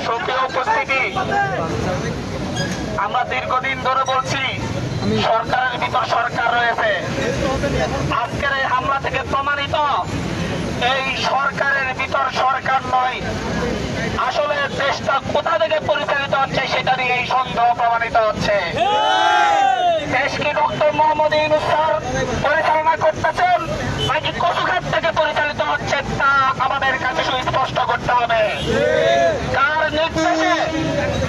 সুপ্রিয় উপস্থিতি, আমরা দীর্ঘদিন ধরে বলছি সরকারের ভিতর সরকার রয়েছে। আজকের এই হামলা থেকে প্রমাণিত এই সরকারের ভিতর সরকার নয়, আসলে দেশটা কোথা থেকে পরিচালিত হচ্ছে সেটা নিয়ে এই সন্দেহ প্রমাণিত হচ্ছে। দেশকে ডক্টর মোহাম্মদ ইউনূস স্যার পরিচালনা করতেছেন নাকি কচুঘাট থেকে পরিচালিত হচ্ছে তা আমাদের কাছে সুস্পষ্ট করতে হবে।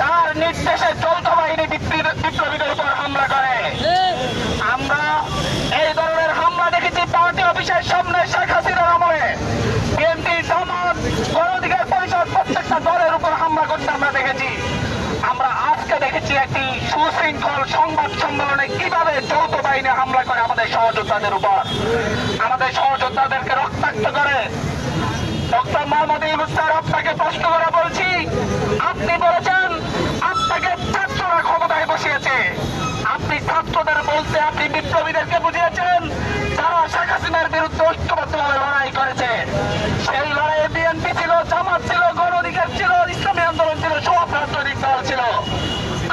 কার নির্দেশে যৌথ বাহিনী বিপ্লবীদের উপর হামলা করে? আমরা এই ধরনের হামলা দেখেছি পার্টি অফিসের সামনে শেখ হাসিনার আমলে, বিএনপি, জামাত, গণ অধিকার পরিষদ প্রত্যেকটা দলের উপর হামলা করতে আমরা দেখেছি। আমরা আজকে দেখেছি একটি সুশৃঙ্খল সংবাদ সম্মেলনে কিভাবে যৌথ বাহিনী হামলা করে আমাদের সহযোদ্ধাদের উপর, আমাদের সহযোদ্ধাদেরকে রক্তাক্ত করে। ডক্টর মোহাম্মদ ইউনূস স্যার, আপনাকে প্রশ্ন করে বলছি, আপনি বলেছেন আপনাকে ছাত্ররা ক্ষমতায় বসিয়েছে। আপনি ছাত্রদের বলতে আপনি বিপ্লবীদেরকে বুঝিয়েছেন যারা শেখ হাসিনার বিরুদ্ধে ঐক্যবদ্ধভাবে লড়াই করেছে। সেই লড়াইয়ে বিএনপি ছিল, জামাত ছিল, গণ অধিকার ছিল, ইসলামী আন্দোলন ছিল, সব রাজনৈতিক দল ছিল।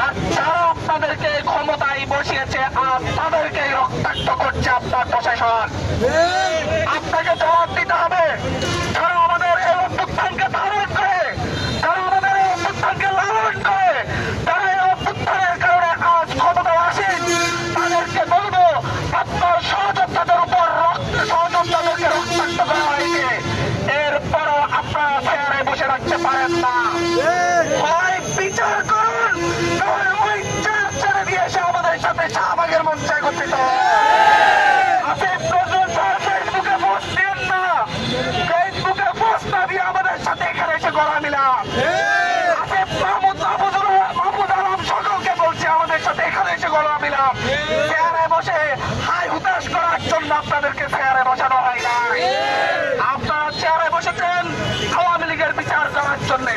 আর যারা আপনাদেরকে ক্ষমতায় বসিয়েছে আর তাদেরকে রক্তাক্ত করছে আপনার প্রশাসন। আপনাকে জবাব দিতে হবে। যারা আমাদের এই অভ্যুত্থানকে ধারণ করে, যারা আমাদের এই অভ্যুত্থানকে লালন করে, যারা এই অভ্যুত্থানের কারণে আজ ক্ষমতায় আসেন, তাদেরকে বলবো আপনার সহযোদ্ধাদের উপর সহযোদ্ধাদেরকে রক্তাক্ত করা হয়েছে। এরপরও আপনারা চেয়ারে বসে রাখতে পারেন না। হয় বিচার করুন, নয় ওই চেয়ার ছেড়ে দিয়ে এসে আমাদের সাথে শাহবাগের মঞ্চে একত্রিত হন। আসিফ নজরুল স্যার ফেসবুকে পোস্ট দিন না, ফেসবুকে পোস্ট না দিয়ে আমাদের সাথে এখানে এসে গলা মিলান। আসিফ মাহমুদ আলম সকলকে বলছে আমাদের সাথে এখানে এসে গলা মিলান। চেয়ারে বসে হাই হুতাশ করার জন্য আপনাদেরকে চেয়ারে বসানো হয় না। আপনারা চেয়ারে বসেছেন আওয়ামী লীগের বিচার করার জন্য,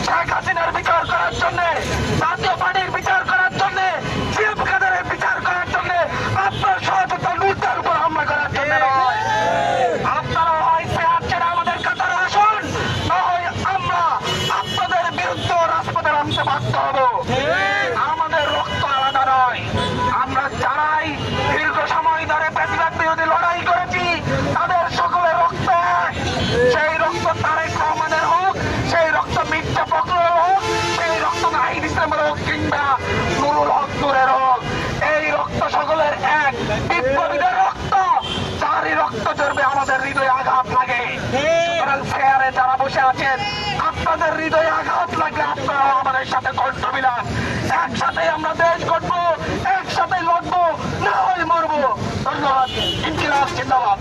শেখ হাসিনার বিচার করার জন্য, জাতীয় পার্টির বিচার করার জন্য, জিএম কাদেরের বিচার করার জন্য, আপনার সহযোদ্ধা লুটটার উপর হামলা করার জন্য নয়। আপনারা হয় চেয়ার ছেড়ে আমাদের কাতারে আসুন, না হয় আমরা আপনাদের বিরুদ্ধে রাজপথে নামতে বাধ্য হব। আমাদের রক্ত আলাদা নয়। আমরা যারাই দীর্ঘ সময় ধরে ফ্যাসিবাদ বিরোধী লড়াই করেছি তাদের সকলের রক্ত এক। সেই রক্ত তারেক রহমানের হোক, সেই রক্ত মির্জা ফখরুলের হোক, সেই রক্ত নাহিদ ইসলামের হোক কিংবা নুরুল হক নূরের হোক, এই রক্ত সকলের এক। বিপ্লবীদের রক্ত, যারই রক্ত ঝরবে আমাদের হৃদয়ে আঘাত লাগে। সুতরাং চেয়ারে যারা বসে আছেন, আপনাদের হৃদয়ে আঘাত লাগলে আপনারা আমাদের সাথে কণ্ঠ মিলান। একসাথে আমরা দেশ গড়বো, একসাথে লড়বো, না হয় মরবো। ধন্যবাদ। ইনকিলাব জিন্দাবাদ।